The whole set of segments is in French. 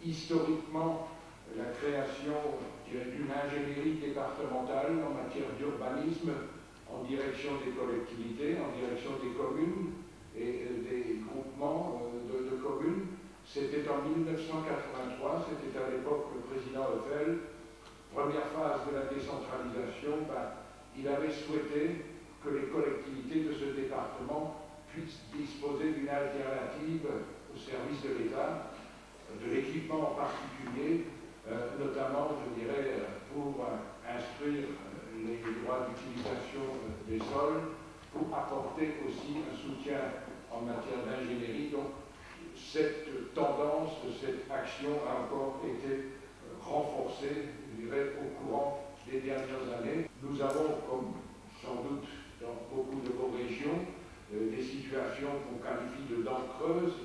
historiquement la création d'une ingénierie départementale en matière d'urbanisme en direction des collectivités, en direction des communes et des groupements de communes. C'était en 1983, c'était à l'époque le président Eiffel, première phase de la décentralisation. Il avait souhaité que les collectivités de ce département puissent disposer d'une alternative au service de l'État, de l'équipement en particulier, notamment, je dirais, pour instruire les droits d'utilisation des sols, pour apporter aussi un soutien en matière d'ingénierie. Donc, cette tendance, cette action a encore été renforcée, je dirais, au courant des dernières années. Nous avons, comme sans doute dans beaucoup de vos régions, des situations qu'on qualifie de dents creuses,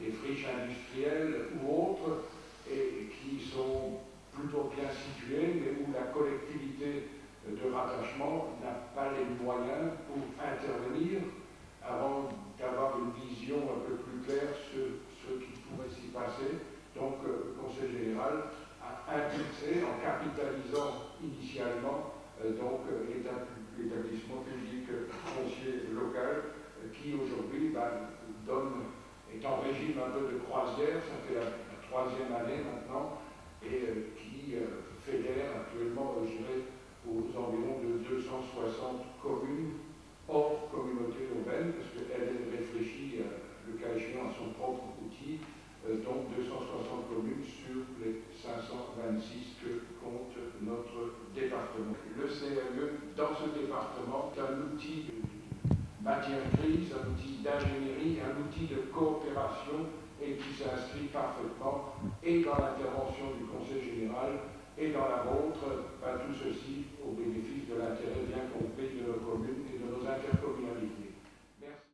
des friches industrielles ou autres, et qui sont plutôt bien situées, mais où la collectivité de rattachement n'a pas les moyens pour intervenir avant d'avoir une vision un peu plus claire sur ce qui pourrait s'y passer. Donc le Conseil général a impulsé, en capitalisant initialement l'établissement public foncier local, qui aujourd'hui est en régime un peu de croisière, ça fait la troisième année maintenant, et qui fédère actuellement, je dirais, aux environs de 260 communes hors communauté urbaine, parce qu'elle réfléchit, le cas échéant, à son propre outil, donc 260 communes sur les 526 que compte notre département. Le CME, dans ce département, est un outil de matière grise, un outil d'ingénierie, un outil de coopération, et qui s'inscrit parfaitement et dans l'intervention du Conseil général et dans la vôtre, tout ceci au bénéfice de l'intérêt bien compris de nos communes et de nos intercommunalités. Merci.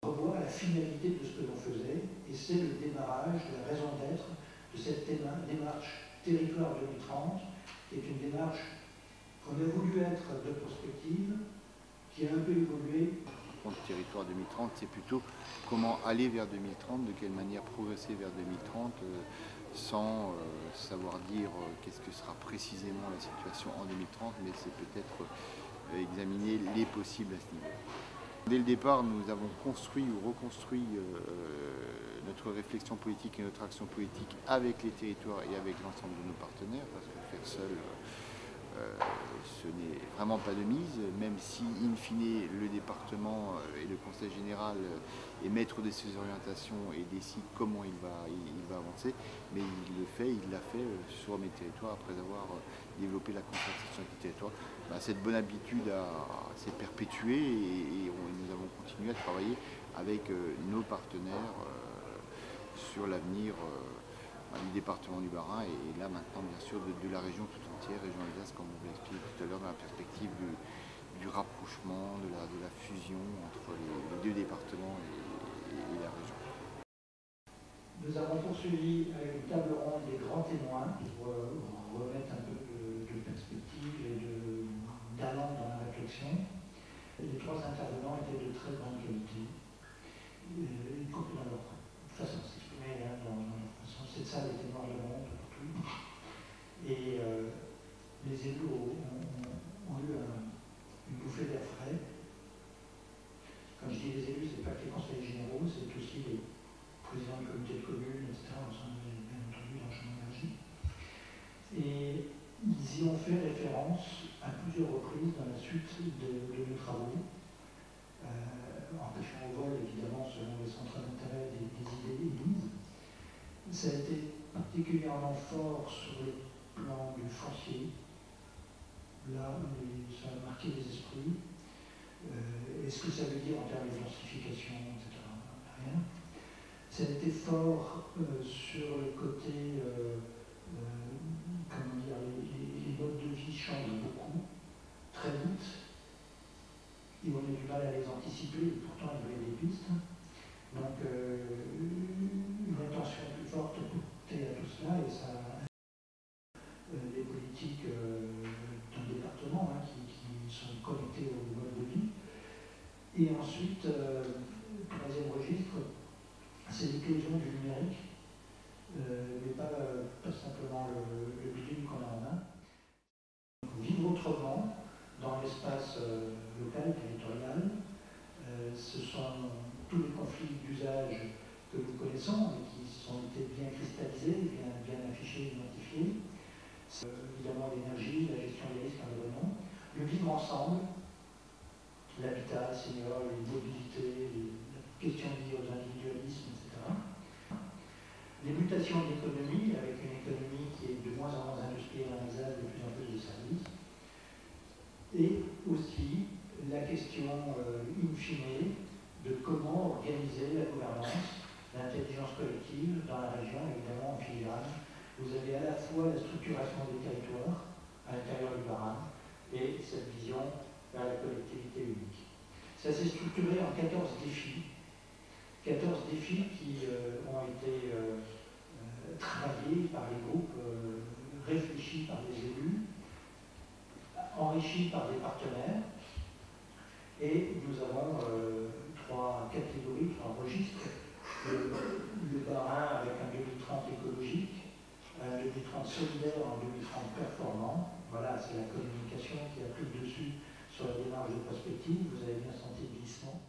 On revoit la finalité de ce que l'on faisait, et c'est le démarrage, la raison d'être de cette démarche Territoire 2030, qui est une démarche qu'on a voulu être de prospective, qui a un peu évolué. Territoire 2030, c'est plutôt comment aller vers 2030, de quelle manière progresser vers 2030, sans savoir dire qu'est-ce que sera précisément la situation en 2030, mais c'est peut-être examiner les possibles à ce niveau. Dès le départ, nous avons construit ou reconstruit notre réflexion politique et notre action politique avec les territoires et avec l'ensemble de nos partenaires, parce que faire seul, ce n'est vraiment pas de mise, même si, in fine, le département et le Conseil général est maître de ses orientations et décide comment il va avancer, mais il l'a fait sur mes territoires après avoir développé la concertation avec les territoires. Cette bonne habitude s'est perpétuée et nous avons continué à travailler avec nos partenaires sur l'avenir du département du Bas-Rhin et là maintenant bien sûr de la région tout entière, région Alsace, comme on vous l'a expliqué tout à l'heure, dans la perspective du rapprochement, de la fusion entre les deux départements et la région. Nous avons poursuivi avec une table ronde des grands témoins pour remettre un peu de perspective et d'allant dans la réflexion. Les trois intervenants étaient de très grande qualité, y compris dans leur façon de s'exprimer, dans leur façon. Cette salle était noire de monde partout. Et les élus ont eu une bouffée d'air frais. Quand je dis les élus, ce n'est pas que les conseillers généraux, c'est aussi les présidents du comité de communes, etc. Nous sommes bien entendu dans le champ d'énergie. Et ils y ont fait référence à plusieurs reprises dans la suite de nos travaux, en pêchant au vol, évidemment, selon les centres d'intérêt des idées émises. Ça a été particulièrement fort sur le plan du foncier. Là, ça a marqué les esprits. Est-ce que ça veut dire en termes de densification, etc. Rien. Ça a été fort sur le côté, comment dire, les modes de vie changent beaucoup, très vite, et on a du mal à les anticiper, et pourtant il y avait des pistes. Donc une attention plus forte portée à tout cela, et ça les politiques d'un département qui sont connectées au mode de vie. Et ensuite, troisième registre, c'est l'éclosion du numérique l'espace local, territorial. Ce sont tous les conflits d'usage que nous connaissons et qui ont été bien cristallisés, bien affichés, identifiés. Évidemment l'énergie, la gestion des risques environnementaux, le vivre ensemble, l'habitat, les seniors, les mobilités, la question liée aux individualismes, etc. Les mutations de l'économie, avec une économie qui est de moins en moins industrialisée, de plus en plus de services. Et aussi la question in fine de comment organiser la gouvernance, l'intelligence collective dans la région, évidemment en filigrane. Vous avez à la fois la structuration des territoires à l'intérieur du Bas-Rhin et cette vision vers la collectivité unique. Ça s'est structuré en 14 défis. 14 défis qui ont été travaillés par les groupes, réfléchis par les élus, enrichis par des partenaires. Et nous avons trois catégories, trois registres. Le Bas-Rhin avec un 2030 écologique, un 2030 solidaire, un 2030 performant. Voilà, c'est la communication qui a pris le dessus sur la démarche de prospective. Vous avez bien senti le glissement.